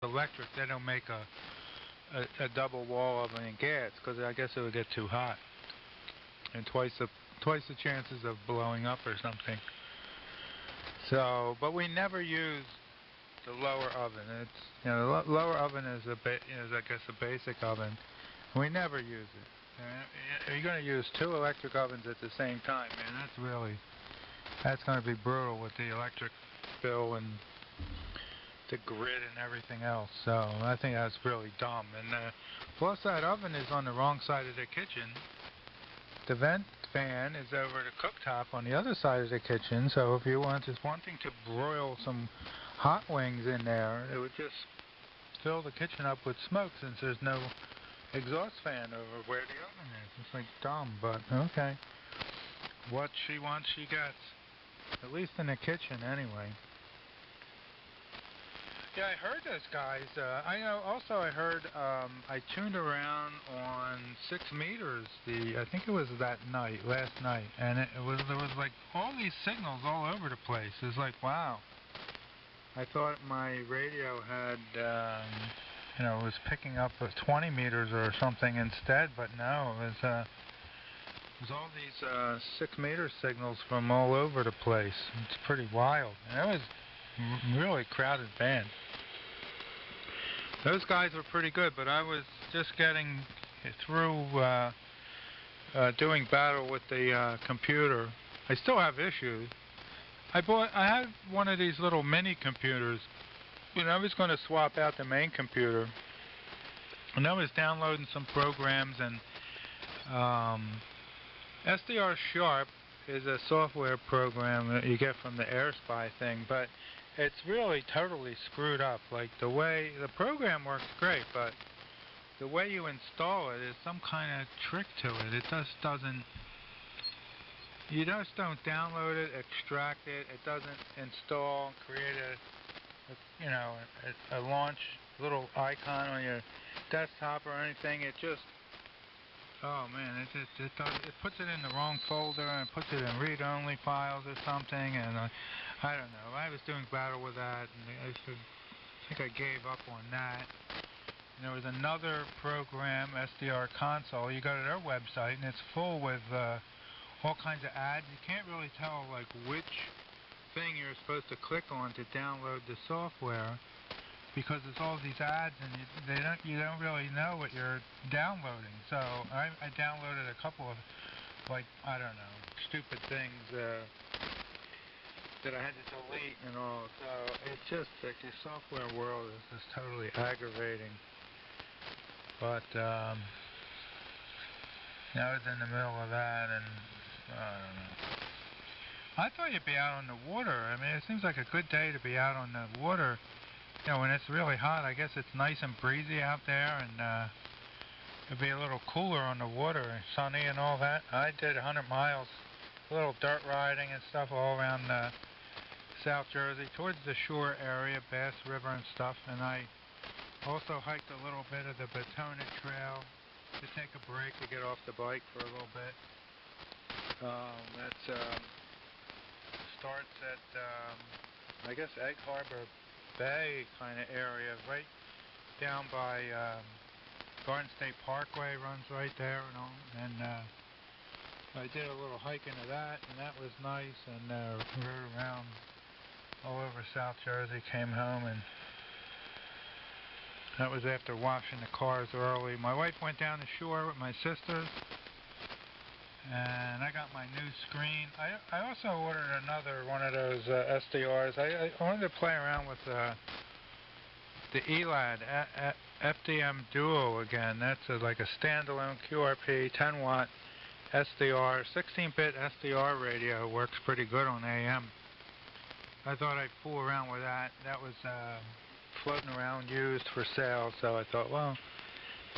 electric, they don't make a double wall oven in gas, because I guess it would get too hot and twice the chances of blowing up or something. So, but we never use the lower oven. It's, you know, the lower oven is I guess a basic oven. We never use it. You're going to use two electric ovens at the same time, man. That's going to be brutal with the electric bill and the grid and everything else. So I think that's really dumb. And plus, that oven is on the wrong side of the kitchen. The vent fan is over the cooktop on the other side of the kitchen. So if you just wanting to broil some hot wings in there, it would just fill the kitchen up with smoke, since there's no exhaust fan over where the oven is. It's like dumb, but okay. What she wants, she gets. At least in the kitchen, anyway. Yeah, I heard those guys. I know. Also, I heard. I tuned around on 6 meters. I think it was last night, and there was like all these signals all over the place. It was like, wow. I thought my radio had, was picking up 20 meters or something instead, but no, it was all these 6 meter signals from all over the place. It's pretty wild. And it was really crowded band. Those guys were pretty good, but I was just getting through doing battle with the computer. I still have issues. I had one of these little mini computers, and I was going to swap out the main computer, and I was downloading some programs, and SDR Sharp is a software program that you get from the AirSpy thing, but it's really totally screwed up. Like the program works great, but the way you install it is some kind of trick to it. It just doesn't. You just don't download it, extract it. It doesn't install, create a launch little icon on your desktop or anything. It just, oh man, it puts it in the wrong folder and puts it in read-only files or something. And I don't know. I was doing battle with that, and I think I gave up on that. And there was another program, SDR Console. You go to their website, and it's full with all kinds of ads. You can't really tell like which thing you're supposed to click on to download the software, because there's all these ads, and you don't really know what you're downloading. So I downloaded a couple of, like, I don't know, stupid things that I had to delete and all. So it's just like the software world is just totally aggravating. But I was in the middle of that, and I don't know. I thought you'd be out on the water. I mean, it seems like a good day to be out on the water. You know, when it's really hot. I guess it's nice and breezy out there, and it'll be a little cooler on the water, sunny and all that. I did 100 miles, a little dirt riding and stuff all around South Jersey, towards the shore area, Bass River and stuff, and I also hiked a little bit of the Batona Trail to take a break, to get off the bike for a little bit. That starts at, I guess, Egg Harbor Bay kind of area, right down by Garden State Parkway, runs right there and all. And I did a little hike into that, and that was nice, and rode around all over South Jersey, came home, and that was after washing the cars early. My wife went down the shore with my sisters, and I got my new screen. I also ordered another one of those SDRs. I wanted to play around with the ELAD FDM Duo again. That's like a standalone QRP 10 watt SDR, 16-bit SDR radio. Works pretty good on AM. I thought I'd fool around with that. That was floating around used for sale, so I thought, well,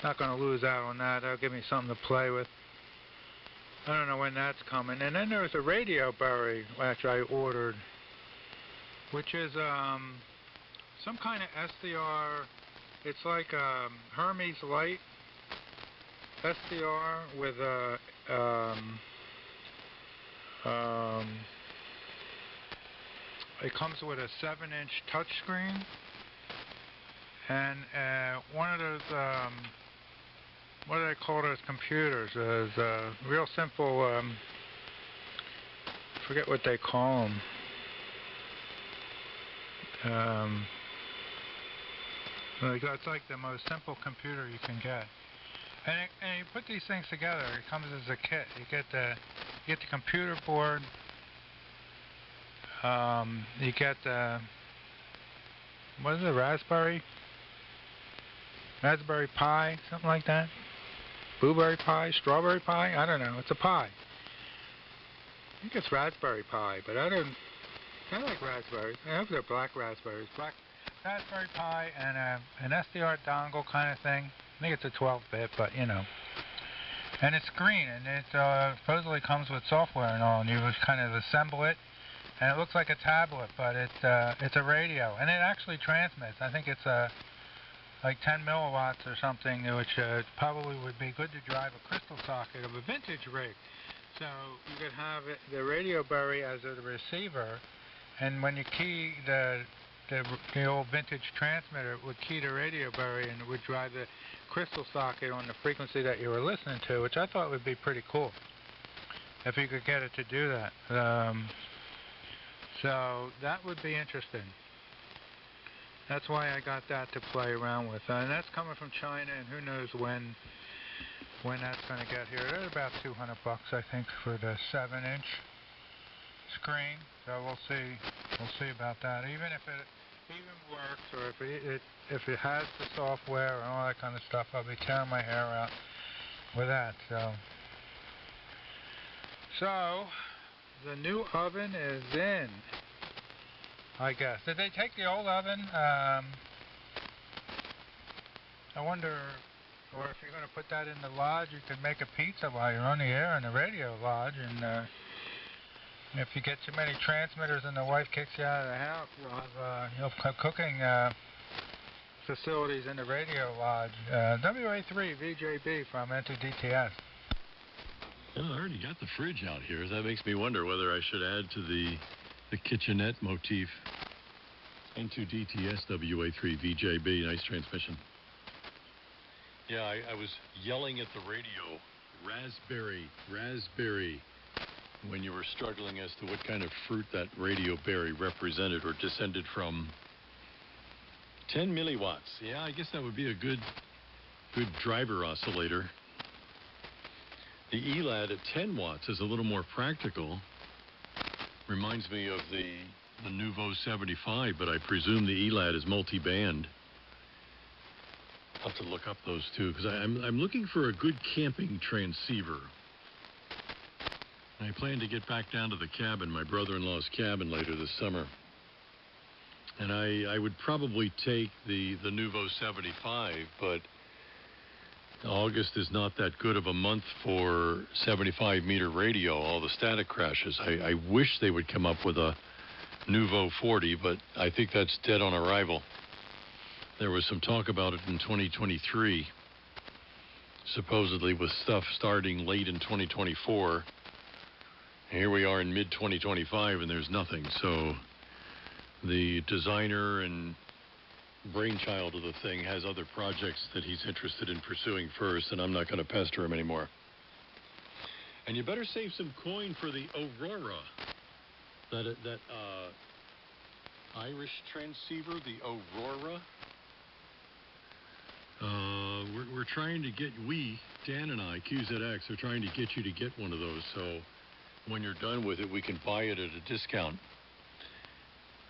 not going to lose out on that. That'll give me something to play with. I don't know when that's coming. And then there was a radio bury which I ordered, which is some kind of SDR. It's like Hermes Light SDR with a it comes with a 7-inch touchscreen, And one of those, what do they call those computers? Is real simple. Forget what they call them. It's like the most simple computer you can get. And you put these things together. It comes as a kit. You get the computer board. You get the, what is it? Raspberry Pi, something like that. Blueberry pie, strawberry pie. I don't know. It's a pie. I think it's Raspberry Pi, but I like raspberries. I hope they're black raspberries. Black Raspberry Pi and an SDR dongle kind of thing. I think it's a 12-bit, but you know. And it's green, and it supposedly comes with software and all, and you just kind of assemble it, and it looks like a tablet, but it's a radio, and it actually transmits. I think it's like 10 milliwatts or something, which probably would be good to drive a crystal socket of a vintage rig. So you could have the radio berry as a receiver, and when you key the old vintage transmitter, it would key the radio berry and it would drive the crystal socket on the frequency that you were listening to, which I thought would be pretty cool if you could get it to do that. So that would be interesting. That's why I got that to play around with. And that's coming from China, and who knows when that's going to get here. They're about $200, I think, for the 7-inch screen. So we'll see about that. Even if it even works, or if it has the software and all that kind of stuff, I'll be tearing my hair out with that. So the new oven is in, I guess. Did they take the old oven? I wonder, or if you're going to put that in the lodge, you could make a pizza while you're on the air in the radio lodge, and if you get too many transmitters and the wife kicks you out of the house, you'll have cooking facilities in the radio lodge. WA3VJB from N2DTS. Well, I already got the fridge out here. That makes me wonder whether I should add to the kitchenette motif. N2DTS WA3VJB. Nice transmission. Yeah, I was yelling at the radio, raspberry, when you were struggling as to what kind of fruit that radio berry represented or descended from. 10 milliwatts. Yeah, I guess that would be a good driver oscillator. The ELAD at 10 watts is a little more practical. Reminds me of the Nouveau 75, but I presume the ELAD is multi-band. I'll have to look up those two, because I'm looking for a good camping transceiver. I plan to get back down to the cabin, my brother-in-law's cabin, later this summer. And I would probably take the Nouveau 75, but August is not that good of a month for 75-meter radio, all the static crashes. I wish they would come up with a Nouveau 40, but I think that's dead on arrival. There was some talk about it in 2023, supposedly with stuff starting late in 2024. Here we are in mid-2025, and there's nothing. So the designer and brainchild of the thing has other projects that he's interested in pursuing first, and I'm not going to pester him anymore. And you better save some coin for the Aurora, that Irish transceiver, the Aurora. We're trying to get, Dan and I, QZX, are trying to get you to get one of those, so when you're done with it, we can buy it at a discount.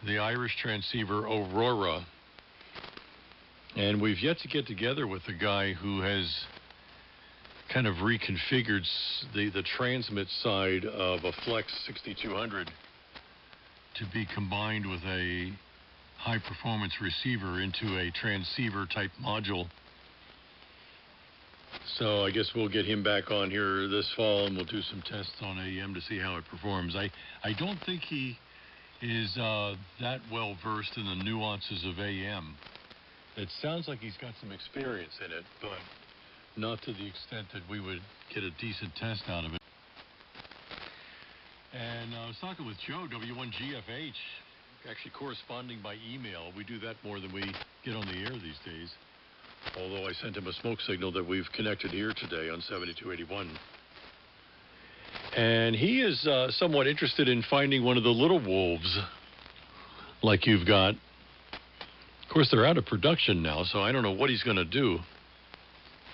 The Irish transceiver Aurora. And we've yet to get together with the guy who has kind of reconfigured the transmit side of a Flex 6200 to be combined with a high-performance receiver into a transceiver-type module. So I guess we'll get him back on here this fall, and we'll do some tests on AM to see how it performs. I don't think he is that well-versed in the nuances of AM. It sounds like he's got some experience in it, but not to the extent that we would get a decent test out of it. And I was talking with Joe, W1GFH, actually corresponding by email. We do that more than we get on the air these days. Although I sent him a smoke signal that we've connected here today on 7281. And he is somewhat interested in finding one of the little wolves like you've got. Of course, they're out of production now, so I don't know what he's going to do,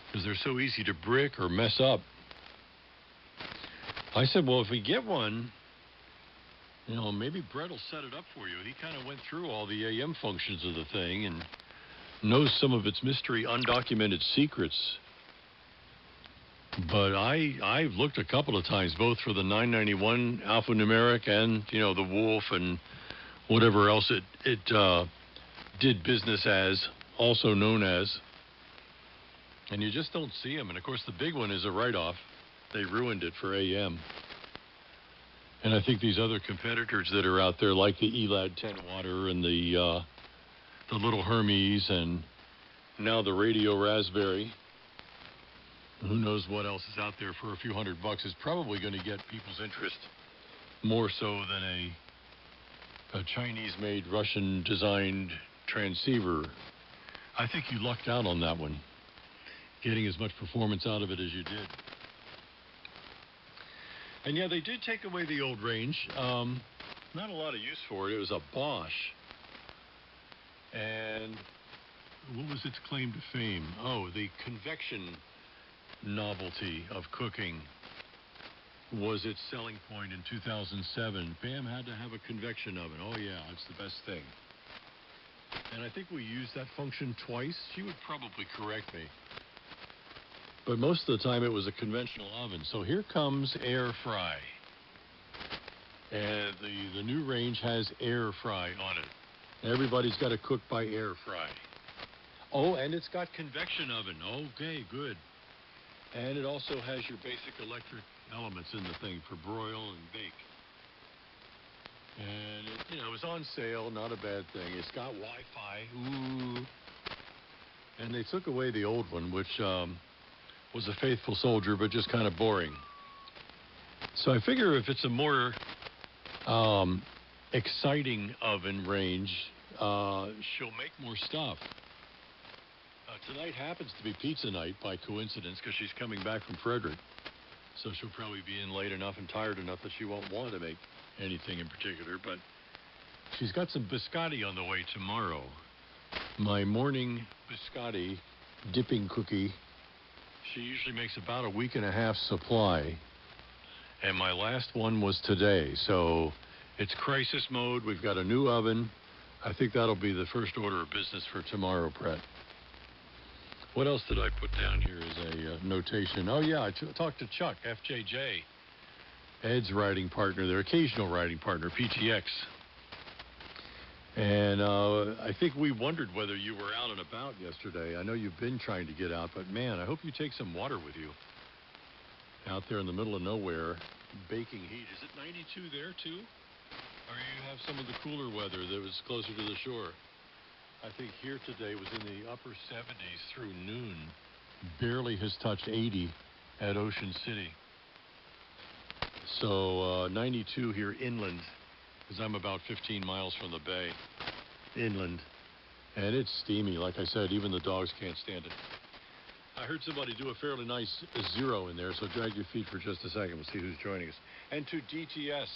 because they're so easy to brick or mess up. I said, well, if we get one, you know, maybe Brett will set it up for you. He kind of went through all the AM functions of the thing and knows some of its mystery, undocumented secrets. But I've looked a couple of times, both for the 991 alphanumeric and, you know, the Wolf and whatever else it did business as, also known as. And you just don't see them. And, of course, the big one is a write-off. They ruined it for AM. And I think these other competitors that are out there, like the ELAD 10 Water and the little Hermes and now the Radio Raspberry, who knows what else is out there for a few $100, is probably going to get people's interest more so than a Chinese-made, Russian-designed transceiver. I think you lucked out on that one, getting as much performance out of it as you did. And yeah, they did take away the old range. Not a lot of use for it. It was a Bosch. And what was its claim to fame? Oh, the convection novelty of cooking was its selling point in 2007. Bam had to have a convection oven. Oh yeah, it's the best thing. And I think we used that function twice. She would probably correct me. But most of the time it was a conventional oven. So here comes air fry. And the new range has air fry on it. Everybody's got to cook by air fry. Oh, and it's got convection oven. Okay, good. And it also has your basic electric elements in the thing for broil and bake. And it was on sale, not a bad thing. It's got Wi-Fi. Ooh. And they took away the old one, which was a faithful soldier, but just kind of boring. So I figure if it's a more exciting oven range, she'll make more stuff. Tonight happens to be pizza night by coincidence because she's coming back from Frederick. So she'll probably be in late enough and tired enough that she won't want to make anything in particular. But she's got some biscotti on the way tomorrow. My morning biscotti dipping cookie. She usually makes about a week and a half supply. And my last one was today. So it's crisis mode. We've got a new oven. I think that'll be the first order of business for tomorrow, Brett. What else did I put down here as a notation? Oh, yeah, I talked to Chuck, FJJ, Ed's writing partner, their occasional writing partner, PTX. And I think we wondered whether you were out and about yesterday. I know you've been trying to get out, but, man, I hope you take some water with you. Out there in the middle of nowhere, baking heat. Is it 92 there, too? Or you have some of the cooler weather that was closer to the shore? I think here today was in the upper 70s through noon. Barely has touched 80 at Ocean City. So 92 here inland, because I'm about 15 miles from the bay. Inland. And it's steamy. Like I said, even the dogs can't stand it. I heard somebody do a fairly nice zero in there, so drag your feet for just a second. We'll see who's joining us. N2DTS,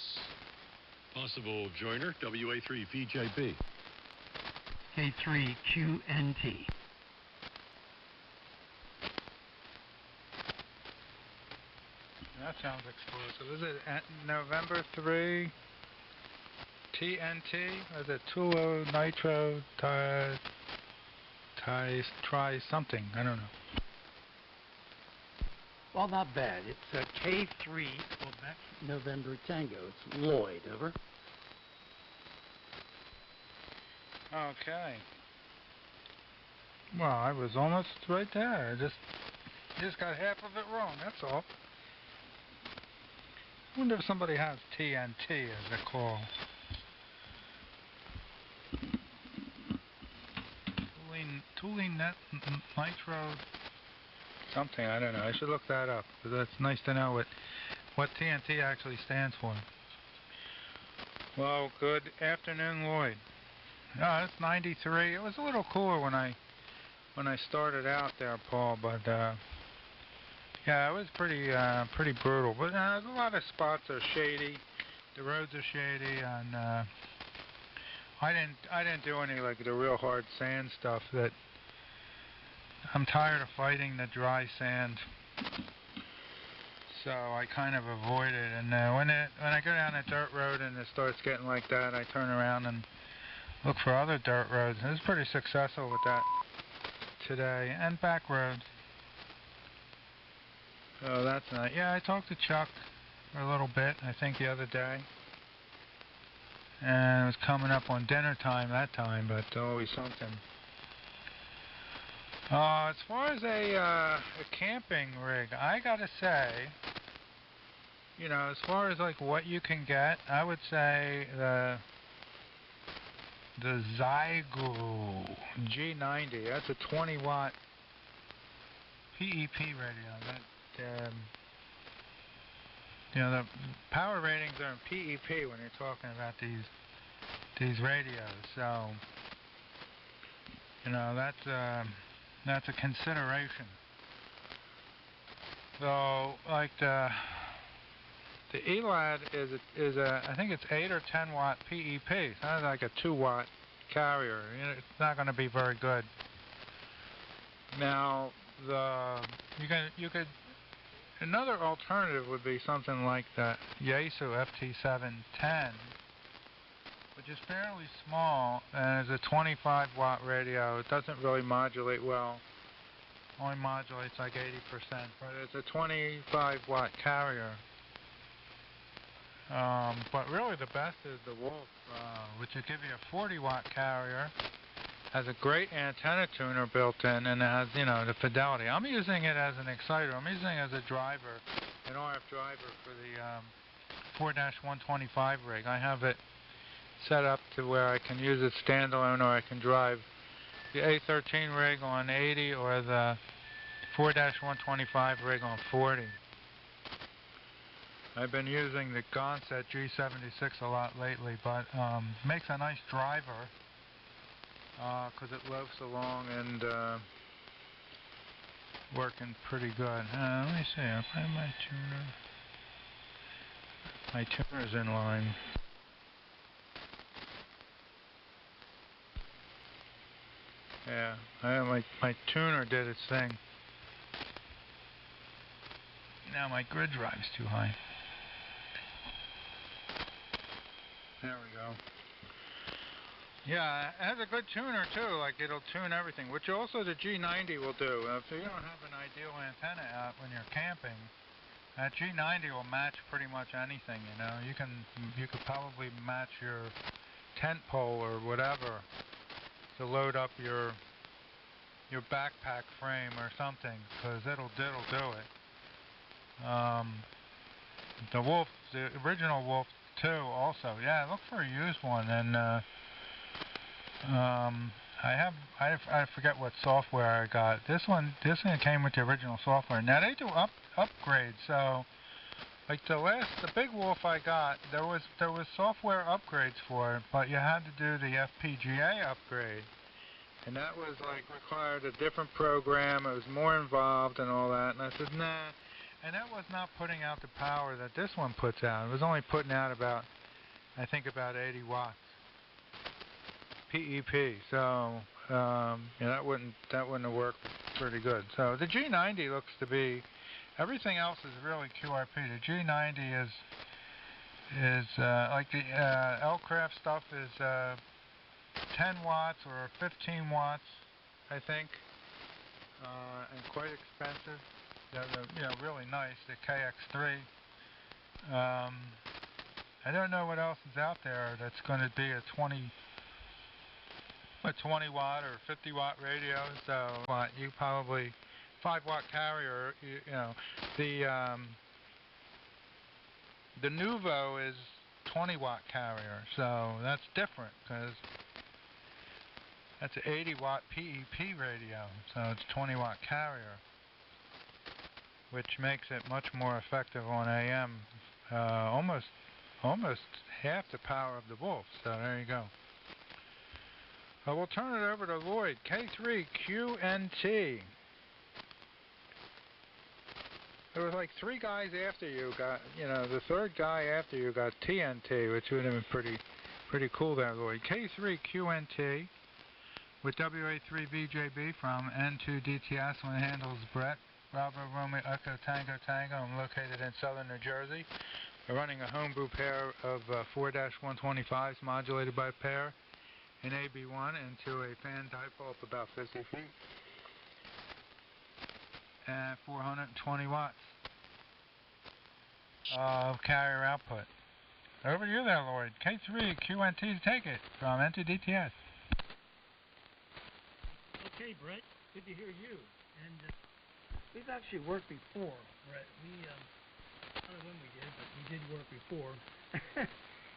possible joiner, WA3VJB. K3QNT. That sounds explosive. Is it November 3 TNT? Is it Tulo Nitro Try something? I don't know. Well, not bad. It's K3 Quebec November Tango. It's Lloyd. Over. Okay. Well, I was almost right there. I just got half of it wrong, that's all. I wonder if somebody has TNT as a call. Tooling Net Nitro something, I don't know. I should look that up, because that's nice to know what TNT actually stands for. Well, good afternoon, Lloyd. No, it's 93. It was a little cooler when I started out there, Paul, but yeah, it was pretty brutal. But a lot of spots are shady. The roads are shady, and I didn't do any like the real hard sand stuff. That I'm tired of fighting the dry sand, so I kind of avoid it. And when I go down a dirt road and it starts getting like that, I turn around and look for other dirt roads. I was pretty successful with that today, and back roads. Oh, that's nice. Yeah, I talked to Chuck a little bit, I think, the other day. And it was coming up on dinner time that time, but always something. As far as a camping rig, I gotta say, you know, as far as like what you can get, I would say the Zygo G90. That's a 20-watt PEP radio. That you know, the power ratings are in PEP when you're talking about these radios. So you know that's a consideration. So like the ELAD is a I think it's 8 or 10 watt PEP. It's not like a 2-watt carrier. You know, it's not going to be very good. Now you could another alternative would be something like the Yaesu FT710, which is fairly small and is a 25 watt radio. It doesn't really modulate well. Only modulates like 80%, but it's a 25 watt carrier. But really the best is the Wolf, which will give you a 40 watt carrier. Has a great antenna tuner built in, and it has, you know, the fidelity. I'm using it as an exciter. I'm using it as a driver, an RF driver for the 4-125 rig. I have it set up to where I can use it standalone, or I can drive the A13 rig on 80 or the 4-125 rig on 40. I've been using the Gonset G76 a lot lately, but makes a nice driver. Because it loafs along and working pretty good. Let me see, I'll find my tuner. My tuner's in line. Yeah, my tuner did its thing. Now my grid drive's too high. There we go. Yeah, it has a good tuner too, like it'll tune everything, which also the G90 will do. If you don't have an ideal antenna out when you're camping, that G90 will match pretty much anything, you know. You could probably match your tent pole or whatever to load up your backpack frame or something, because it'll do it. The Wolf, the original Wolf 2 also, yeah, look for a used one, and I forget what software I got. This one came with the original software. Now they do upgrades. So like the big Wolf I got, there was software upgrades for it, but you had to do the FPGA upgrade, and that was like required a different program. It was more involved and all that. And I said nah, and that was not putting out the power that this one puts out. It was only putting out about 80 watts. PEP, so yeah, that wouldn't have worked pretty good. So the G90 looks to be, everything else is really QRP. The G90 is like the L-Craft stuff is 10 watts or 15 watts, I think, and quite expensive. You know, really nice. The KX3. I don't know what else is out there that's going to be a 20 watt or 50 watt radio. So you probably 5 watt carrier. You know, the Nuvo is 20 watt carrier, so that's different because that's an 80 watt PEP radio, so it's 20 watt carrier, which makes it much more effective on AM. Almost half the power of the Wolf. So there you go. We'll turn it over to Lloyd. K3QNT. There was like 3 guys after you got, the third guy after you got TNT, which would have been pretty cool there, Lloyd. K3QNT with WA3VJB from N2DTS when it handles Brett. Bravo Romeo Echo Tango Tango. I'm located in southern New Jersey. We're running a homebrew pair of 4-125s modulated by pair in AB1 into a fan dipole up about 50 feet at 420 watts of carrier output. Over to you there, Lloyd. K3QNT, take it from N2DTS. Okay, Brett. Good to hear you. And we've actually worked before, Brett. I don't know when we did, but we did work before.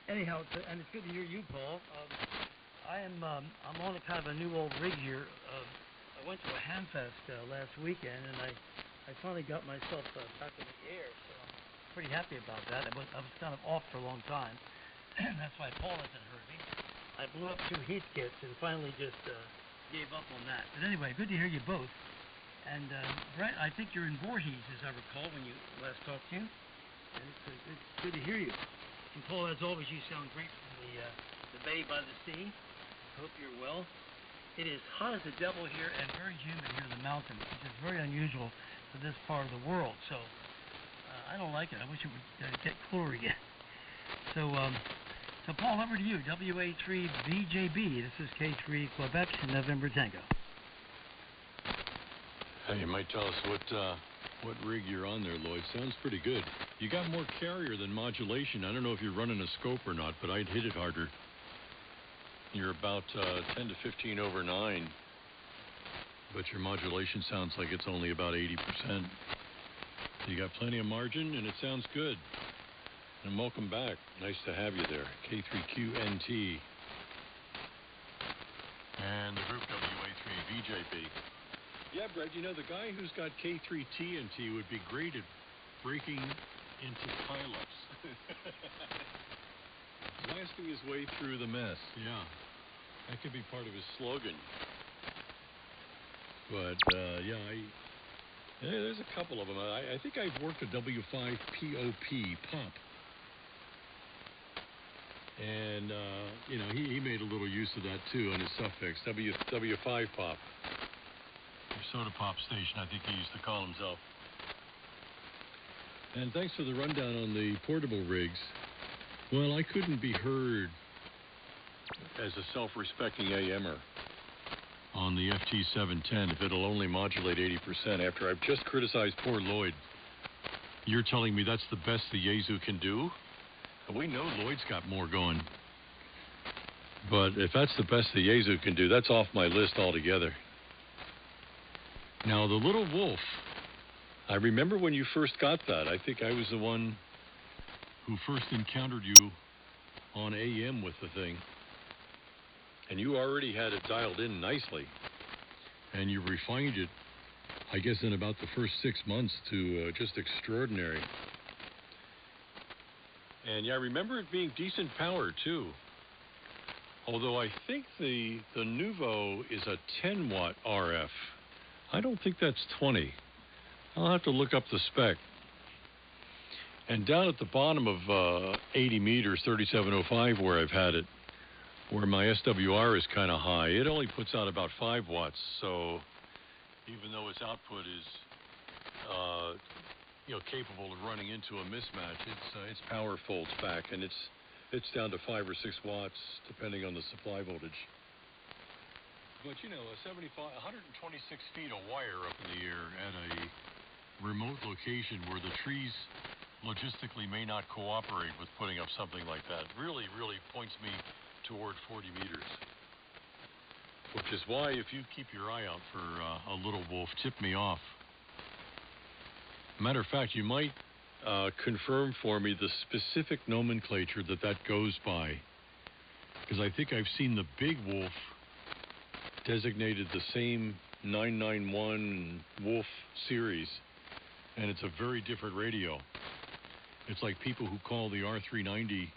Anyhow, and it's good to hear you, Paul. I'm on a kind of a new old rig here. I went to a Hamfest last weekend, and I finally got myself back in the air, so I'm pretty happy about that. I was kind of off for a long time. That's why Paul hasn't heard me. I blew up 2 heat kits and finally just gave up on that. But anyway, good to hear you both. And Brett, I think you're in Voorhees, as I recall, when you last talked to you. And it's good to hear you. And Paul, as always, you sound great from the bay by the sea. Hope you're well. It is hot as the devil here and very humid here in the mountains, which is very unusual for this part of the world. So I don't like it. I wish it would get cooler again. So Paul, over to you. WA3VJB. This is K3 Quebec, November Tango. Hey, you might tell us what rig you're on there, Lloyd. Sounds pretty good. You got more carrier than modulation. I don't know if you're running a scope or not, but I'd hit it harder. You're about 10 to 15 over 9, but your modulation sounds like it's only about 80%. You got plenty of margin, and it sounds good. And welcome back. Nice to have you there. K3QNT. And the group WA3VJB. Yeah, Brett, the guy who's got K3TNT would be great at breaking into pileups. Blasting his way through the mess. Yeah. That could be part of his slogan. But, there's a couple of them. I think I've worked a W5POP pop. And, he made a little use of that, too, on his suffix. W5 pop. Or soda pop station, I think he used to call himself. And thanks for the rundown on the portable rigs. Well, I couldn't be heard as a self-respecting AMer on the FT710 if it'll only modulate 80% after I've just criticized poor Lloyd. You're telling me that's the best the Yaesu can do? We know Lloyd's got more going. But if that's the best the Yaesu can do, that's off my list altogether. Now, the Little Wolf, I remember when you first got that. I think I was the one who first encountered you on AM with the thing. And you already had it dialed in nicely. And you refined it, I guess, in about the first 6 months to just extraordinary. And yeah, I remember it being decent power, too. Although I think the Nuvo is a 10-watt RF. I don't think that's 20. I'll have to look up the spec. And down at the bottom of 80 meters, 3705, where I've had it, where my SWR is kind of high, it only puts out about 5 watts. So even though its output is, capable of running into a mismatch, its power folds back, and it's down to 5 or 6 watts, depending on the supply voltage. But, 126 feet of wire up in the air at a remote location where the trees logistically may not cooperate with putting up something like that really points me toward 40 meters. Which is why, if you keep your eye out for a Little Wolf, tip me off. Matter of fact, you might confirm for me the specific nomenclature that goes by. Because I think I've seen the Big Wolf designated the same 991 Wolf series, and it's a very different radio. It's like people who call the R390,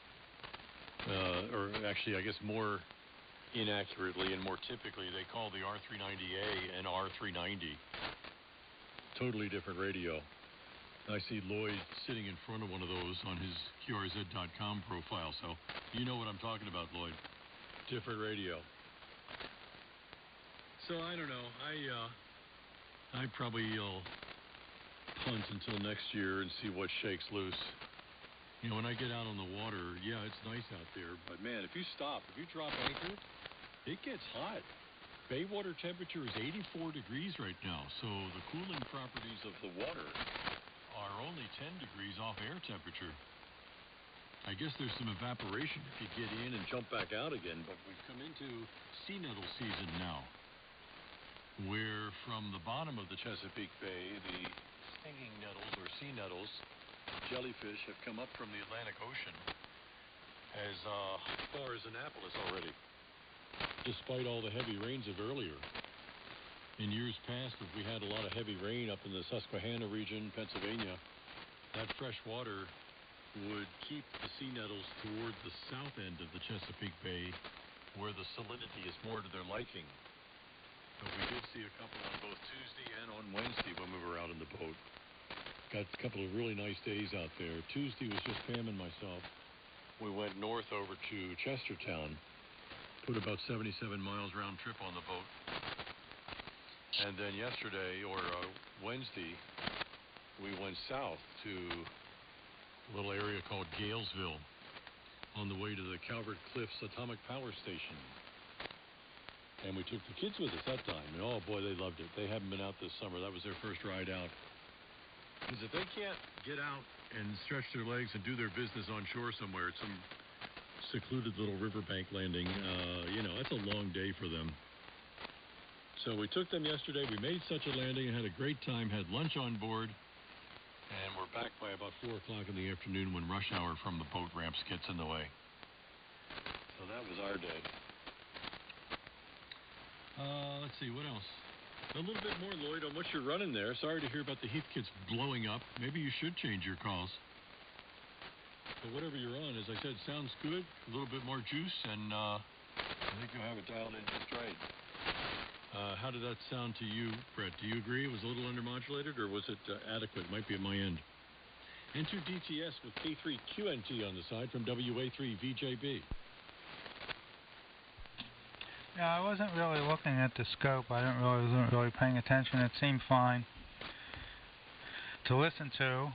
or actually I guess more inaccurately and more typically they call the R390A an R390. Totally different radio. I see Lloyd sitting in front of one of those on his QRZ.com profile, so you know what I'm talking about, Lloyd. Different radio. So I don't know. I probably will punt until next year and see what shakes loose. You know, when I get out on the water, yeah, it's nice out there, but man, if you drop anchor, it gets hot. Bay water temperature is 84 degrees right now, so the cooling properties of the water are only 10 degrees off air temperature. I guess there's some evaporation if you get in and jump back out again, but we've come into sea nettle season now, where from the bottom of the Chesapeake Bay, the stinging nettles or sea nettles, jellyfish have come up from the Atlantic Ocean as far as Annapolis already, despite all the heavy rains of earlier. In years past, if we had a lot of heavy rain up in the Susquehanna region, Pennsylvania, that fresh water would keep the sea nettles toward the south end of the Chesapeake Bay, where the salinity is more to their liking. But we did see a couple on both Tuesday and on Wednesday when we were out in the boat. Got a couple of really nice days out there. Tuesday was just Pam and myself. We went north over to Chestertown, put about 77 miles round trip on the boat. And then yesterday, or Wednesday, we went south to a little area called Galesville on the way to the Calvert Cliffs Atomic Power Station. And we took the kids with us that time, and oh boy, they loved it. They haven't been out this summer. That was their first ride out. Because if they can't get out and stretch their legs and do their business on shore somewhere at some secluded little riverbank landing, that's a long day for them. So we took them yesterday. We made such a landing and had a great time, had lunch on board, and we're back by about 4 o'clock in the afternoon when rush hour from the boat ramps gets in the way. So that was our day. Let's see, what else? A little bit more, Lloyd, on what you're running there. Sorry to hear about the Heathkits blowing up. Maybe you should change your calls. But whatever you're on, as I said, sounds good. A little bit more juice, and I think you'll have it dialed in just right. How did that sound to you, Brett? Do you agree it was a little undermodulated, or was it adequate? Might be at my end. N2DTS with K3QNT on the side from WA3VJB. Yeah, I wasn't really looking at the scope. Wasn't really paying attention. It seemed fine to listen to.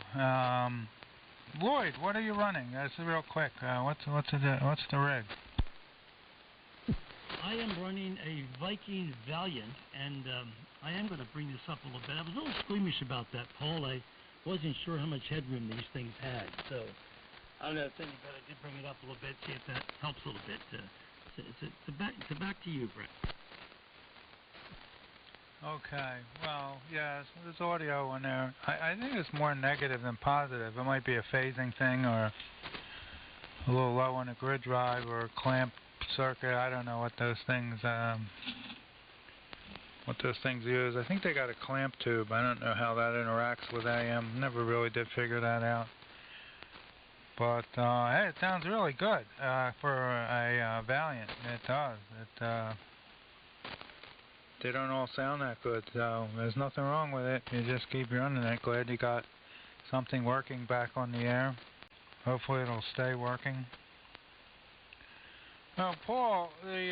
Lloyd, what are you running? That's real quick. What's the rig? I am running a Viking Valiant, and I am going to bring this up a little bit. I was a little squeamish about that, Paul. I wasn't sure how much headroom these things had, so I don't know if anybody did bring it up a little bit, see if that helps a little bit. Back to you, Brett. Okay, well, yeah, so there's audio in there. I think it's more negative than positive. It might be a phasing thing, or a little low on the grid drive, or a clamp circuit. I don't know what those things use. I think they got a clamp tube. I don't know how that interacts with AM. Never really did figure that out. But hey, it sounds really good for a Valiant. It does. They don't all sound that good, so there's nothing wrong with it. You just keep running it. Glad you got something working back on the air. Hopefully it'll stay working. Well, Paul, the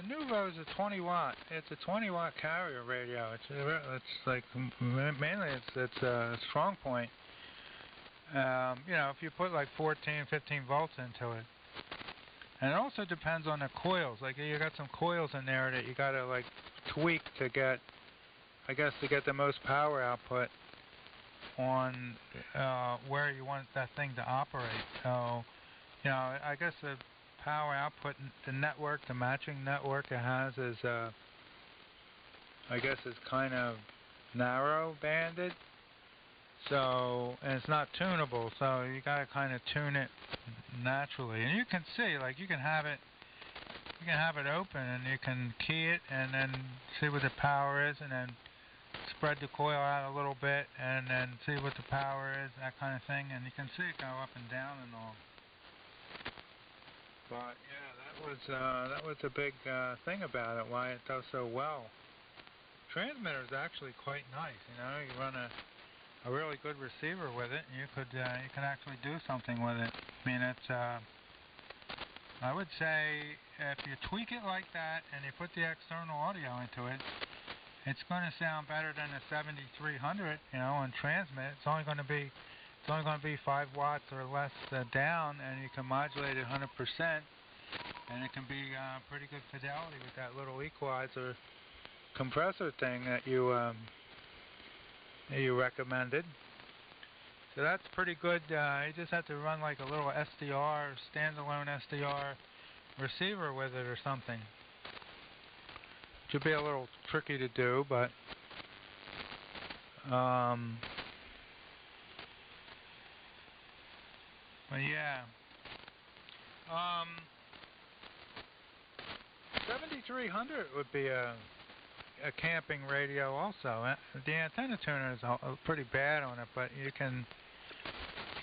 Nuvo is a 20 watt. It's a 20 watt carrier radio. It's like mainly it's a strong point. If you put like 14, 15 volts into it. And it also depends on the coils. Like you got some coils in there that you gotta like tweak to get, to get the most power output on where you want that thing to operate. So, I guess the power output, the network, the matching network it has is, is kind of narrow banded. So, and it's not tunable, so you gotta kind of tune it naturally. And you can see, like, you can have it open, and you can key it, and then see what the power is, and then spread the coil out a little bit, and then see what the power is, that kind of thing. And you can see it go up and down and all. But yeah, that that was a big thing about it. Why it does so well. Transmitter is actually quite nice. You know, you run a really good receiver with it, and you can actually do something with it. I mean, it's I would say if you tweak it like that and you put the external audio into it, it's going to sound better than a 7300. You know, on transmit, it's only going to be 5 watts or less down, and you can modulate it 100%, and it can be pretty good fidelity with that little equalizer compressor thing that you recommended. So that's pretty good. You just have to run like a little SDR, standalone SDR receiver with it or something. Should be a little tricky to do, but yeah. 7300 would be a camping radio also. The antenna tuner is pretty bad on it, but you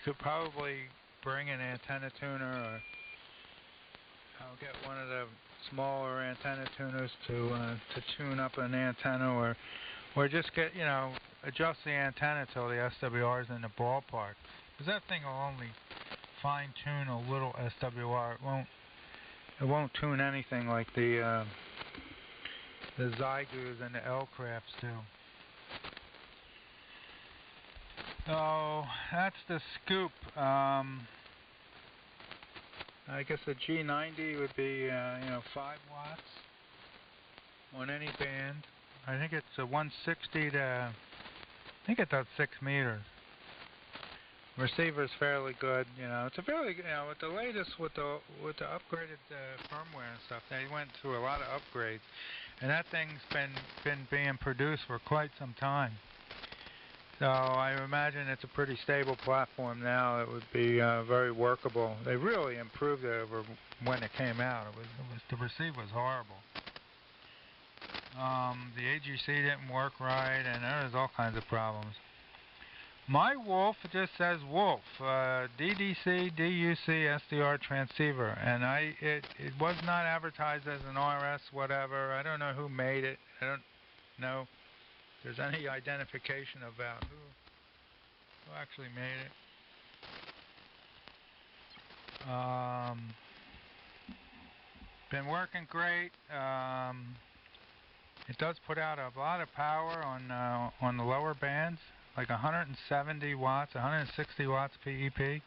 could probably bring an antenna tuner, or I'll get one of the smaller antenna tuners to tune up an antenna, or just get, you know, adjust the antenna till the SWR is in the ballpark. Because that thing will only fine tune a little SWR. It won't tune anything like the Zygoos and the L-Crafts do. So that's the scoop. I guess a G90 would be 5 watts on any band. I think it's a 160 to, I think it does 6 meters. Receiver's fairly good, you know. It's a fairly, you know, with the latest, with the upgraded firmware and stuff. They went through a lot of upgrades, and that thing's been being produced for quite some time. So I imagine it's a pretty stable platform now. It would be very workable. They really improved it over when it came out. The receiver was horrible. The AGC didn't work right, and there was all kinds of problems. My Wolf just says Wolf, DDC DUC SDR transceiver, and it was not advertised as an RS whatever. I don't know who made it. I don't know if there's any identification about who actually made it. Been working great. It does put out a lot of power on the lower bands, like 170 watts, 160 watts PEP,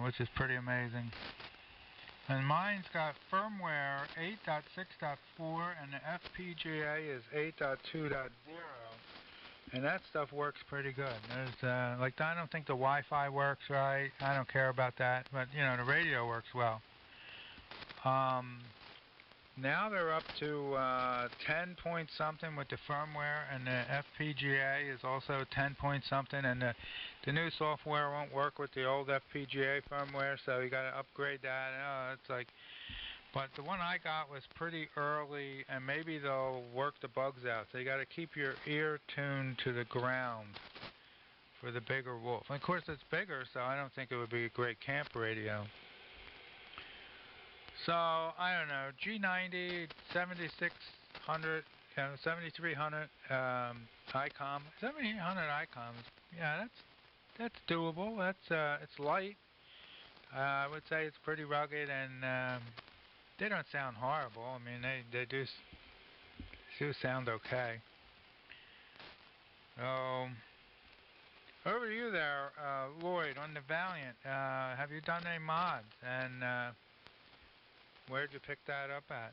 which is pretty amazing. And mine's got firmware 8.6.4, and the FPGA is 8.2.0, and that stuff works pretty good. There's like, I don't think the Wi-Fi works right. I don't care about that, but you know, the radio works well. Now they're up to 10 point something with the firmware, and the FPGA is also 10 point something, and the new software won't work with the old FPGA firmware, so you got to upgrade that. It's like, but the one I got was pretty early, and maybe they'll work the bugs out. So you got to keep your ear tuned to the ground for the bigger Wolf. And of course, it's bigger, so I don't think it would be a great camp radio. So, I don't know, G90, 7600, 7300 ICOM, 7800 ICOM, yeah, that's doable. It's light. I would say it's pretty rugged, and they don't sound horrible. I mean, they do sound okay. So, over to you there, Lloyd, on the Valiant. Have you done any mods? And where'd you pick that up at?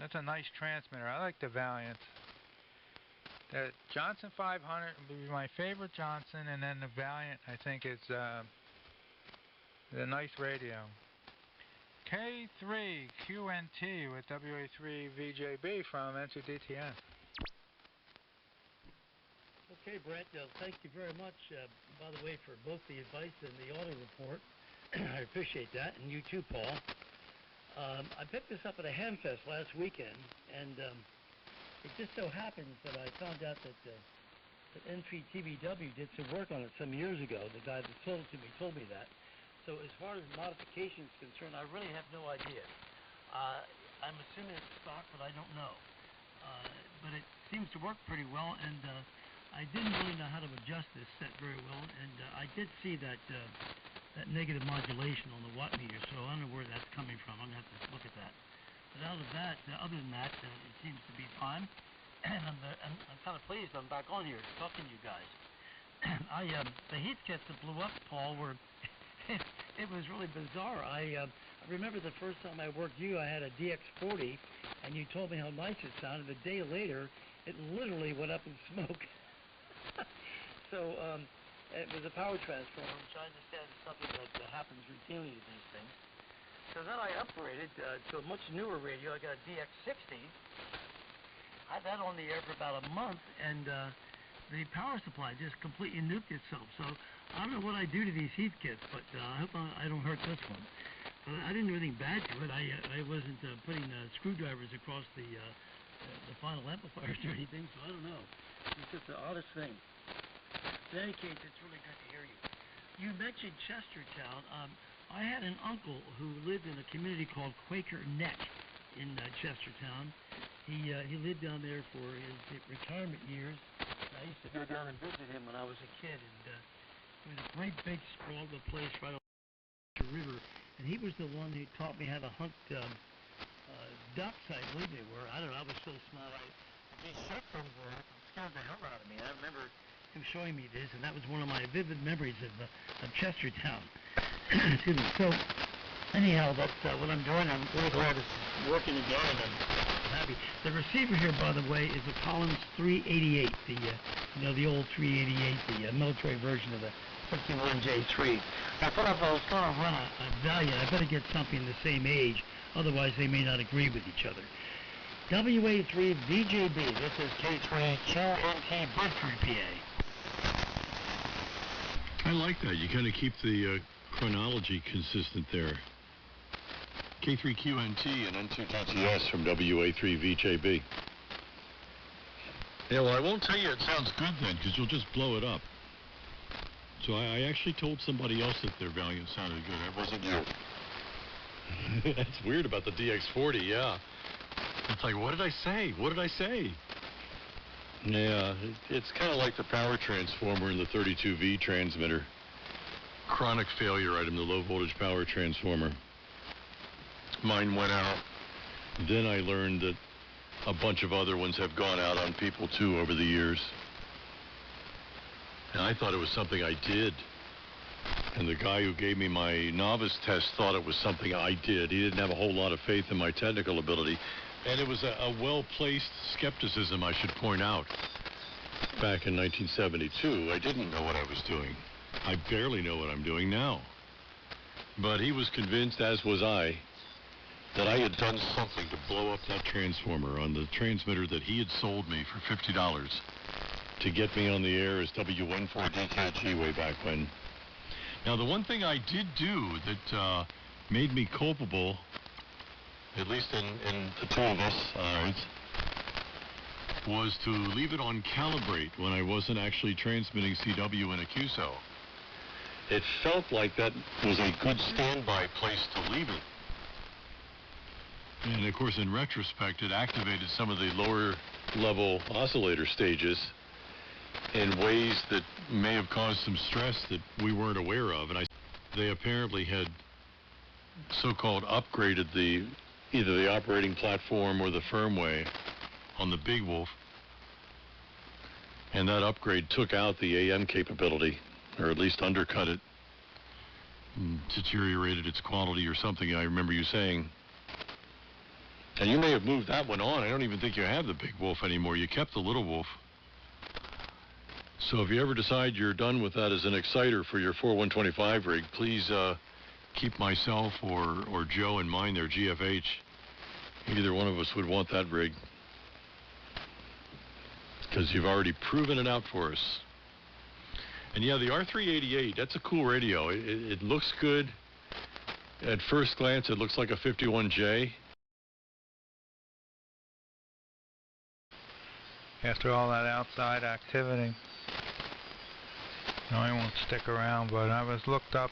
That's a nice transmitter. I like the Valiant. The Johnson 500 would be my favorite Johnson, and then the Valiant, I think, is a nice radio. K3QNT with WA3VJB from N2DTS. Okay, Brett, thank you very much, by the way, for both the advice and the auto report. I appreciate that, and you too, Paul. I picked this up at a Hamfest last weekend, and it just so happens that I found out that N2DTS did some work on it some years ago. The guy that sold it to me told me that. So as far as modifications concerned, I really have no idea. I'm assuming it's stock, but I don't know. But it seems to work pretty well, and I didn't really know how to adjust this set very well, and I did see that that negative modulation on the watt meter, so I don't know where that's coming from. I'm going to have to look at that. But out of that, other than that, it seems to be fine, and I'm kind of pleased I'm back on here talking to you guys. The heat kits that blew up, Paul, were it was really bizarre. I remember the first time I worked you, I had a DX40, and you told me how nice it sounded. A day later, it literally went up in smoke. So it was a power transformer, which I understand is something that happens routinely with these things. So then I upgraded to a much newer radio. I got a DX60. I had that on the air for about a month, and the power supply just completely nuked itself. So I don't know what I do to these heat kits, but I hope I don't hurt this one. But I didn't do anything bad to it. I wasn't putting screwdrivers across the final amplifiers or anything, so I don't know. It's just the oddest thing. In any case, it's really good to hear you. You mentioned Chestertown. I had an uncle who lived in a community called Quaker Neck in Chestertown. He lived down there for his retirement years. I used to go down and visit him when I was a kid, and it was a great big sprawled place right on the river. And he was the one who taught me how to hunt ducks, I believe they were. I don't know, I was so small. These shotguns scared the hell out of me. I remember him showing me this, and that was one of my vivid memories of Chestertown. Excuse me. So, anyhow, that's what I'm doing. I'm really glad it's working again, and I'm happy. The receiver here, by the way, is a Collins 388, the old 388, the military version of the 51J3. I thought if I was going to run a Valiant, I better get something the same age, otherwise they may not agree with each other. WA3VJB, this is K3QNT, Bedford, PA. I like that. You kind of keep the chronology consistent there. K3QNT and N2DTS from WA3VJB. Yeah, well, I won't tell you it sounds good then, because you'll just blow it up. So I actually told somebody else that their Valiant sounded good. That wasn't you. That's weird about the DX40, yeah. It's like, what did I say? What did I say? Yeah, it's kind of like the power transformer in the 32V transmitter. Chronic failure item, the low voltage power transformer. Mine went out. Then I learned that a bunch of other ones have gone out on people too over the years. And I thought it was something I did. And the guy who gave me my novice test thought it was something I did. He didn't have a whole lot of faith in my technical ability. And it was a well-placed skepticism, I should point out. Back in 1972, I didn't know what I was doing. I barely know what I'm doing now. But he was convinced, as was I, that I had done something to blow up that transformer on the transmitter that he had sold me for $50 to get me on the air as W14DKG way back when. Now, the one thing I did do that made me culpable, at least in the two of us, was to leave it on calibrate when I wasn't actually transmitting CW in a QSO. It felt like that was a good standby place to leave it. And of course, in retrospect, it activated some of the lower level oscillator stages in ways that may have caused some stress that we weren't aware of. And they apparently had so-called upgraded either the operating platform or the firmware on the Big Wolf. And that upgrade took out the AM capability, or at least undercut it, deteriorated its quality or something, I remember you saying. And you may have moved that one on. I don't even think you have the Big Wolf anymore. You kept the Little Wolf. So if you ever decide you're done with that as an exciter for your 4125 rig, please keep myself or Joe in mind there, GFH. Either one of us would want that rig, because you've already proven it out for us. And yeah, the R388, that's a cool radio. It looks good. At first glance, it looks like a 51J. After all that outside activity, no, I won't stick around, but I was looked up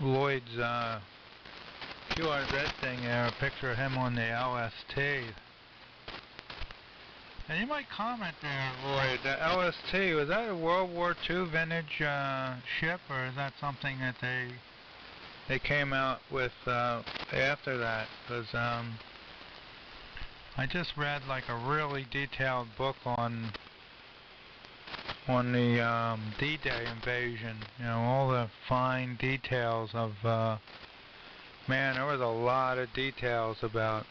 Lloyd's QRZ thing there, a picture of him on the LST. And you might comment there, Lloyd, the LST, was that a World War II vintage ship, or is that something that they came out with after that? Because I just read like a really detailed book on the D-Day invasion, you know, all the fine details of, man, there was a lot of details about,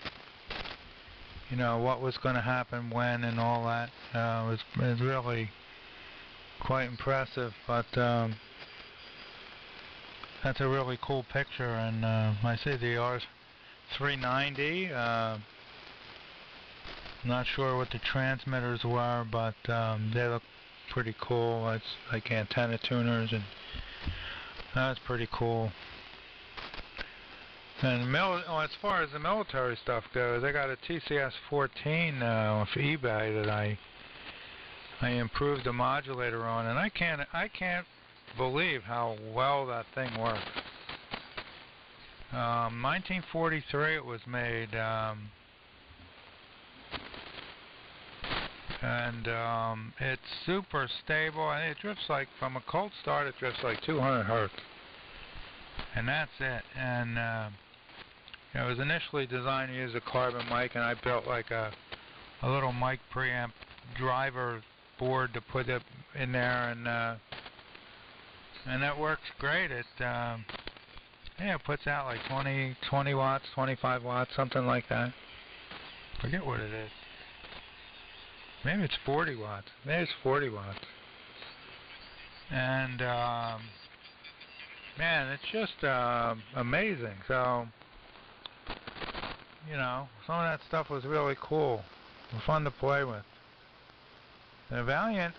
you know, what was going to happen when and all that. It was really quite impressive, but that's a really cool picture. And I see the R390, not sure what the transmitters were, but they look pretty cool. It's like antenna tuners, and that's pretty cool. And as far as the military stuff goes, I got a TCS-14 off eBay that I improved the modulator on, and I can't believe how well that thing works. 1943 it was made, and it's super stable, and it drifts like, from a cold start, it drifts like 200 hertz, and that's it. And it was initially designed to use a carbon mic, and I built like a little mic preamp driver board to put it in there, and that works great. It it puts out like 20 watts, 25 watts, something like that. Forget what it is. Maybe it's 40 watts. Maybe it's 40 watts. And man, it's just amazing. So, you know, some of that stuff was really cool, fun to play with. The Valiant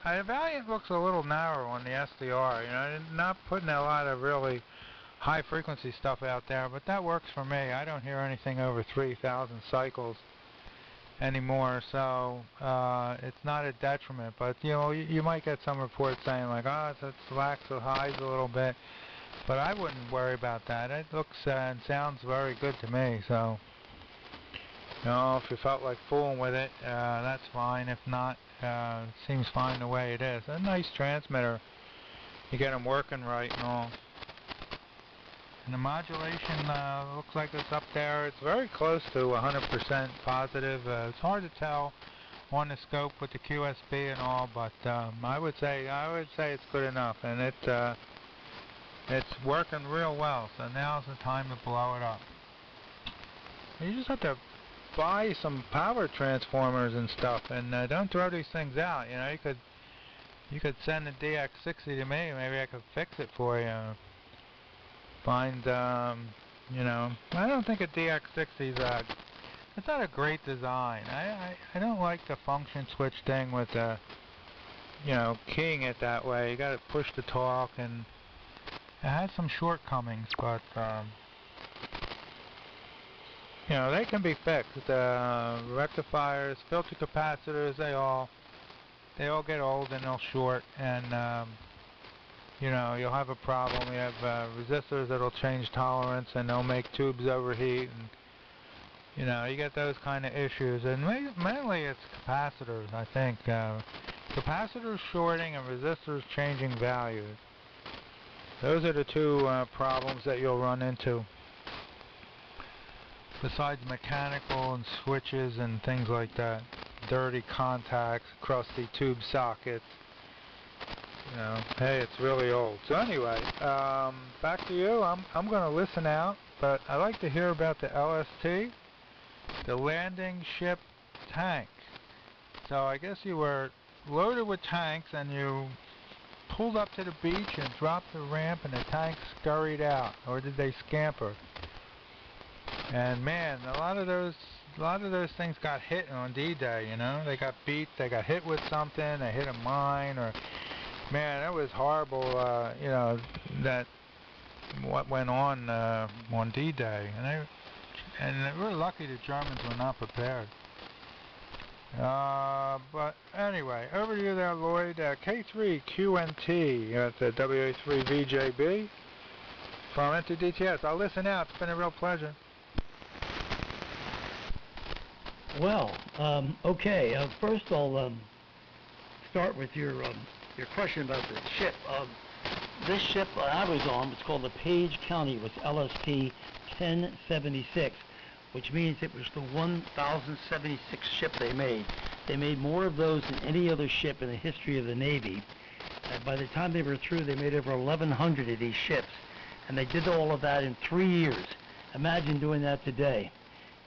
looks a little narrow on the SDR. You know, not putting a lot of really high frequency stuff out there, but that works for me. I don't hear anything over 3,000 cycles anymore, so it's not a detriment. But you know, you might get some reports saying like, oh, it slacks the highs a little bit, but I wouldn't worry about that. It looks and sounds very good to me. So, you know, if you felt like fooling with it, that's fine. If not, it seems fine the way it is. A nice transmitter. You get them working right and all. And the modulation looks like it's up there. It's very close to 100% positive. It's hard to tell on the scope with the QSB and all, but I would say it's good enough, and it's working real well. So now's the time to blow it up. You just have to buy some power transformers and stuff, and don't throw these things out. You know, you could send the DX60 to me. Maybe I could fix it for you. Find, you know, I don't think a DX60 is it's not a great design. I don't like the function switch thing with the, you know, keying it that way. You got to push to talk, and it has some shortcomings, but you know, they can be fixed. Rectifiers, filter capacitors, they all get old and they'll short, and you know, you'll have a problem. You have resistors that'll change tolerance, and they'll make tubes overheat, and you know, you get those kind of issues. And mainly it's capacitors, I think. Capacitors shorting and resistors changing values. Those are the two problems that you'll run into. Besides mechanical and switches and things like that, dirty contacts, crusty tube sockets. You know, hey, it's really old. So anyway, back to you. I'm going to listen out, but I'd like to hear about the LST, the landing ship tank. So I guess you were loaded with tanks, and you pulled up to the beach and dropped the ramp, and the tanks scurried out, or did they scamper? And man, a lot of those things got hit on D-Day. You know, they got beat, they got hit with something, they hit a mine, or man, that was horrible. You know, what went on D-Day, and we're lucky the Germans were not prepared. But anyway, over to you there, Lloyd. K3QNT at the WA3VJB. from N2DTS. I'll listen out. It's been a real pleasure. Well, okay. First, I'll start with your question about the ship. This ship I was on was called the Page County. It was LSP 1076, which means it was the 1,076th ship they made. They made more of those than any other ship in the history of the Navy. By the time they were through, they made over 1,100 of these ships, and they did all of that in 3 years. Imagine doing that today.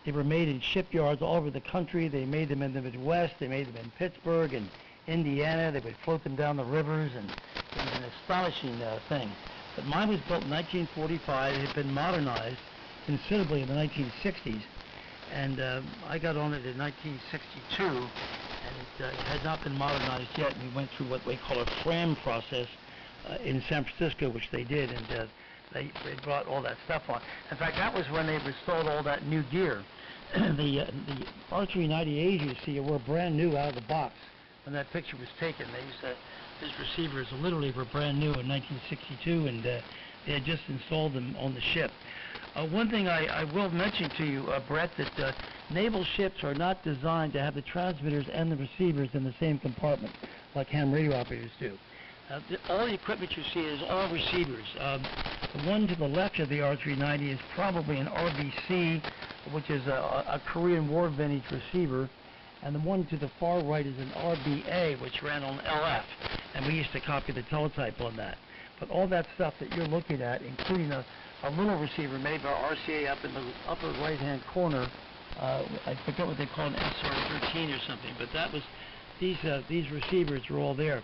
They were made in shipyards all over the country. They made them in the Midwest. They made them in Pittsburgh and Indiana. They would float them down the rivers, and it was an astonishing thing. But mine was built in 1945. It had been modernized considerably in the 1960s, and I got on it in 1962, and it had not been modernized yet. And we went through what we call a FRAM process in San Francisco, which they did, and they brought all that stuff on. In fact, that was when they installed all that new gear. The R390As you see were brand new out of the box when that picture was taken. These receivers literally were brand new in 1962, and they had just installed them on the ship. One thing I will mention to you, Brett, that naval ships are not designed to have the transmitters and the receivers in the same compartment like ham radio operators do. All the equipment you see is all receivers. The one to the left of the R390 is probably an RBC, which is a Korean War vintage receiver, and the one to the far right is an RBA, which ran on LF, and we used to copy the teletype on that. But all that stuff that you're looking at, including a little receiver made by RCA up in the upper right-hand corner, I forget what they call an SR13 or something, but that was these receivers were all there.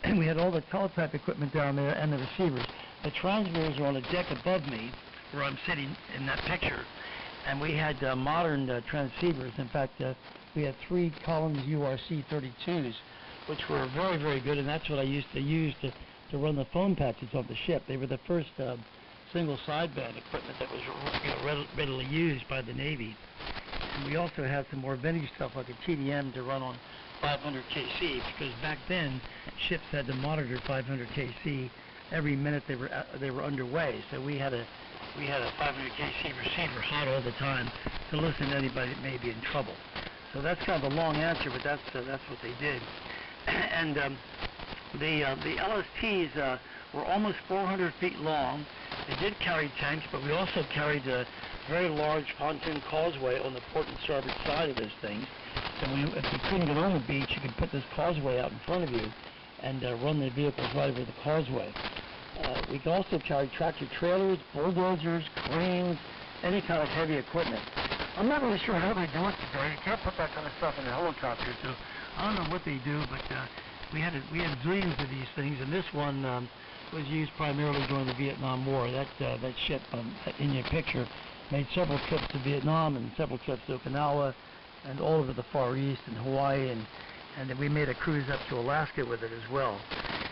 And we had all the teletype equipment down there and the receivers. The transmitters are on a deck above me, where I'm sitting in that picture, and we had modern transceivers. In fact, we had 3 Collins URC 32s, which were very, very good, and that's what I used to use to run the phone patches on the ship. They were the first single sideband equipment that was readily used by the Navy. And we also had some more vintage stuff like a TDM to run on 500 KC, because back then ships had to monitor 500 KC every minute they were underway. So we had a 500 KC receiver hot all the time to listen to anybody that may be in trouble. So that's kind of a long answer, but that's what they did. And the LSTs were almost 400 feet long. They did carry tanks, but we also carried a very large pontoon causeway on the port and starboard side of those things. So if you couldn't get on the beach, you could put this causeway out in front of you and run the vehicles right over the causeway. We could also carry tractor trailers, bulldozers, cranes, any kind of heavy equipment. I'm not really sure how they do it today. You can't put that kind of stuff in a helicopter, so I don't know what they do, but we had zillions of these things, and this one was used primarily during the Vietnam War. That ship in your picture made several trips to Vietnam and several trips to Okinawa and all over the Far East and Hawaii, and then we made a cruise up to Alaska with it as well.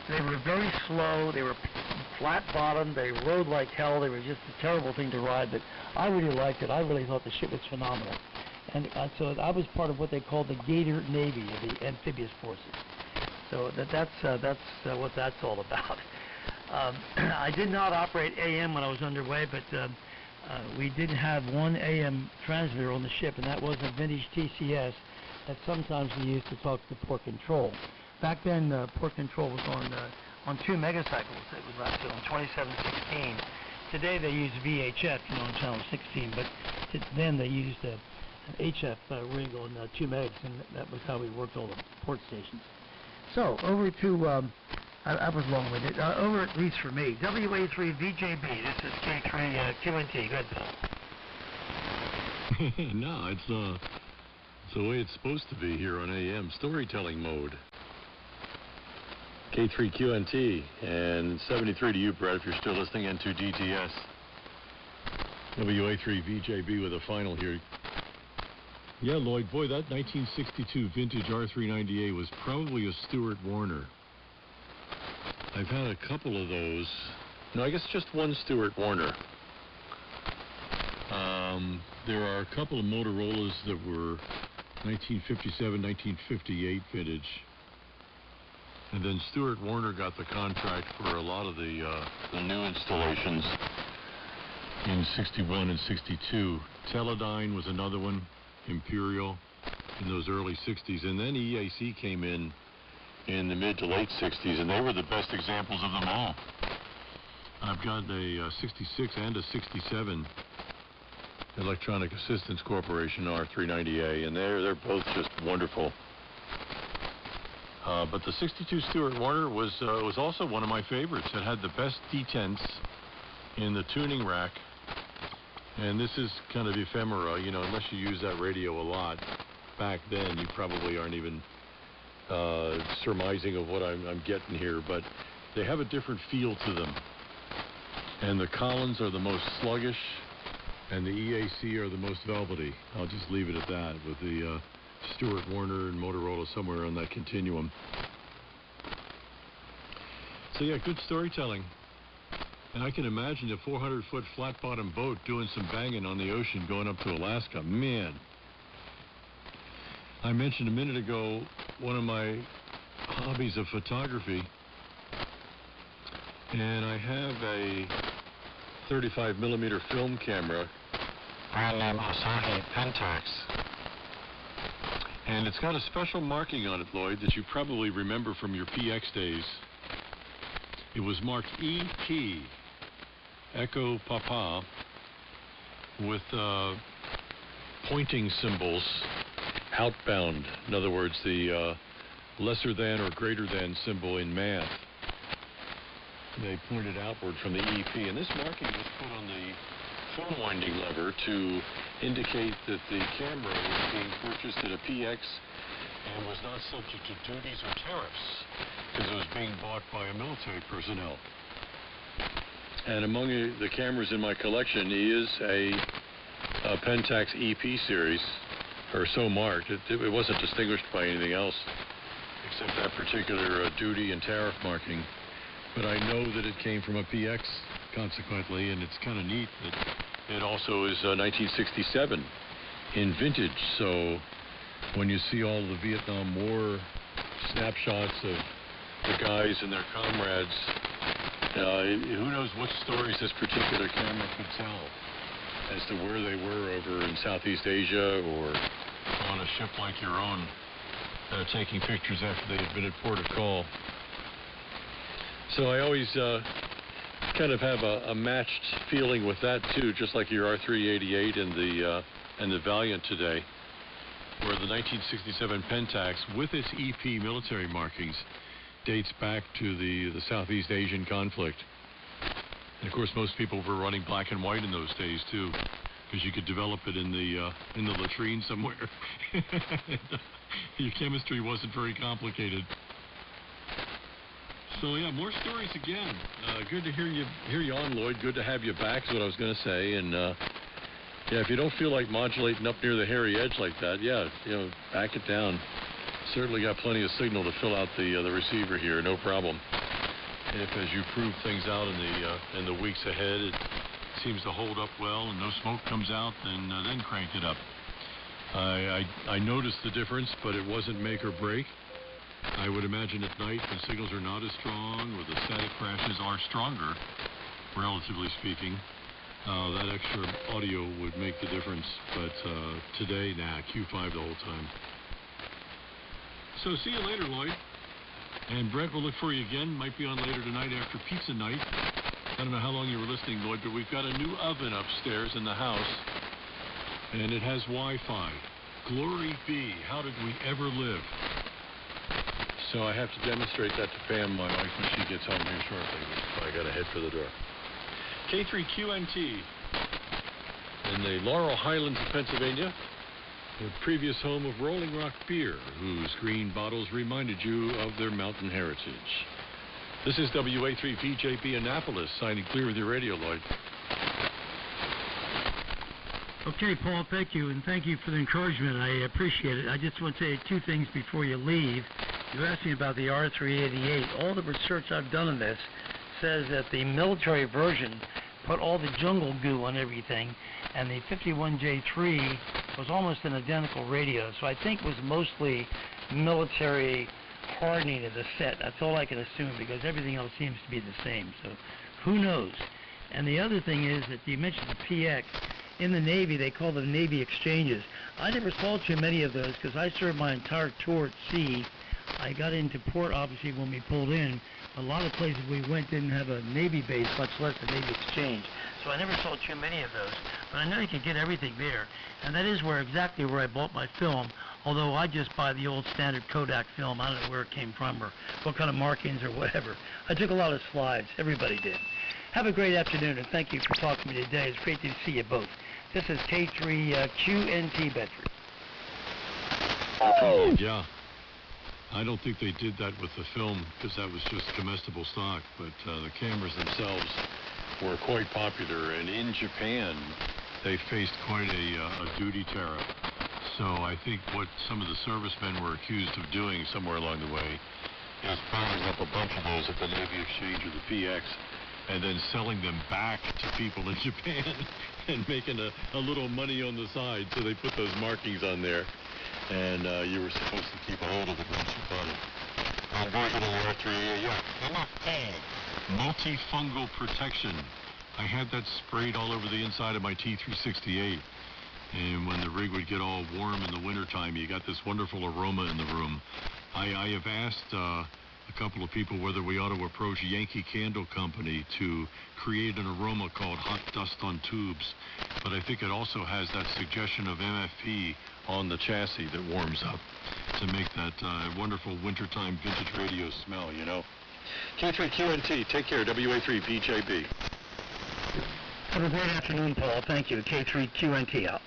They were very slow. They were flat-bottomed. They rode like hell. They were just a terrible thing to ride, but I really liked it. I really thought the ship was phenomenal. And so I was part of what they call the Gator Navy, of the amphibious forces. So that's what that's all about. I did not operate AM when I was underway, but we did have one AM transmitter on the ship, and that was a vintage TCS that sometimes we used to talk to port control. Back then, port control was on 2 megacycles. It was actually on 2716. Today they use VHF, on channel 16, but then they used an HF ring on 2 megs, and that was how we worked all the port stations. So over to I was long-winded. Over at least for me, WA3VJB. This is K3QNT. Go ahead, Paul. No, it's the way it's supposed to be here on AM, storytelling mode. K3QNT, and 73 to you, Brett, if you're still listening, N2DTS. WA3VJB with a final here. Yeah, Lloyd, boy, that 1962 vintage R390A was probably a Stuart Warner. I've had a couple of those. No, I guess just one Stuart Warner. There are a couple of Motorola's that were 1957, 1958 vintage. And then Stuart Warner got the contract for a lot of the new installations. in 61 and 62. Teledyne was another one, Imperial, in those early 60s. And then EAC came in the mid to late 60s, and they were the best examples of them all. I've got a 66 and a 67 Electronic Assistance Corporation R390A, and they're both just wonderful. But the 62 Stuart Warner was also one of my favorites. It had the best detents in the tuning rack, and this is kind of ephemera, you know, unless you use that radio a lot. Back then, you probably aren't even surmising of what I'm getting here, but they have a different feel to them. And the Collins are the most sluggish, and the EAC are the most velvety. I'll just leave it at that, with the Stuart Warner and Motorola somewhere on that continuum. So yeah, good storytelling. And I can imagine a 400-foot flat-bottom boat doing some banging on the ocean going up to Alaska. Man. I mentioned a minute ago one of my hobbies of photography. And I have a 35mm film camera, brand name Asahi Pentax. And it's got a special marking on it, Lloyd, that you probably remember from your PX days. It was marked EP, Echo Papa, with pointing symbols outbound. In other words, the lesser than or greater than symbol in math. They pointed outward from the EP, and this marking was put on the phone winding lever to indicate that the camera was being purchased at a PX and was not subject to duties or tariffs because it was being bought by military personnel. And among the cameras in my collection is a Pentax EP series, or so marked. It wasn't distinguished by anything else except that particular duty and tariff marking. But I know that it came from a PX, consequently, and it's kind of neat that it also is 1967 in vintage. So when you see all the Vietnam War snapshots of the guys and their comrades, who knows what stories this particular camera could tell as to where they were over in Southeast Asia or on a ship like your own, taking pictures after they had been at port of call. So I always kind of have a matched feeling with that too, just like your R388 and the Valiant today, where the 1967 Pentax with its EP military markings dates back to the Southeast Asian conflict. And of course, most people were running black and white in those days too, because you could develop it in the latrine somewhere. Your chemistry wasn't very complicated. So yeah, more stories again. Good to hear you on, Lloyd. Good to have you back is what I was going to say. And yeah, if you don't feel like modulating up near the hairy edge like that, yeah, back it down. Certainly got plenty of signal to fill out the receiver here, no problem. If as you prove things out in the weeks ahead, it seems to hold up well and no smoke comes out, then crank it up. I noticed the difference, but it wasn't make or break. I would imagine at night when signals are not as strong or the static crashes are stronger, relatively speaking, that extra audio would make the difference. But today, Q5 the whole time. So see you later, Lloyd. And Brett will look for you again. Might be on later tonight after pizza night. I don't know how long you were listening, Lloyd, but we've got a new oven upstairs in the house, and it has Wi-Fi. Glory be. How did we ever live? So I have to demonstrate that to Pam, my wife, when she gets home here shortly. I got to head for the door. K3QNT in the Laurel Highlands of Pennsylvania, the previous home of Rolling Rock Beer, whose green bottles reminded you of their mountain heritage. This is WA3VJB Annapolis, signing clear with your radio, Lloyd. Okay, Paul, thank you, and thank you for the encouragement. I appreciate it. I just want to say two things before you leave. You asked me about the R388. All the research I've done on this says that the military version put all the jungle goo on everything, and the 51J3 was almost an identical radio. So I think it was mostly military hardening of the set. That's all I can assume, because everything else seems to be the same. So who knows? And the other thing is that you mentioned the PX. In the Navy, they call them Navy exchanges. I never saw too many of those because I served my entire tour at sea. I got into port, obviously, when we pulled in. A lot of places we went didn't have a Navy base, much less a Navy exchange. So I never saw too many of those. But I know you can get everything there. And that is exactly where I bought my film, although I just buy the old standard Kodak film. I don't know where it came from or what kind of markings or whatever. I took a lot of slides. Everybody did. Have a great afternoon, and thank you for talking to me today. It's great to see you both. This is K3QNT Bedford. Yeah. I don't think they did that with the film because that was just comestible stock, but the cameras themselves were quite popular. And in Japan, they faced quite a duty tariff. So I think what some of the servicemen were accused of doing somewhere along the way is piling up a bunch of those at the Navy Exchange or the PX and then selling them back to people in Japan and making a little money on the side. So they put those markings on there, and you were supposed to keep a hold of it once you bought it. Version of the R3, multifungal protection. I had that sprayed all over the inside of my T368. And when the rig would get all warm in the wintertime, you got this wonderful aroma in the room. I have asked a couple of people whether we ought to approach Yankee Candle Company to create an aroma called Hot Dust on Tubes. But I think it also has that suggestion of MFP on the chassis that warms up to make that wonderful wintertime vintage radio smell, you know. K3QNT, take care, WA3VJB. Have a great afternoon, Paul. Thank you. K3QNT out.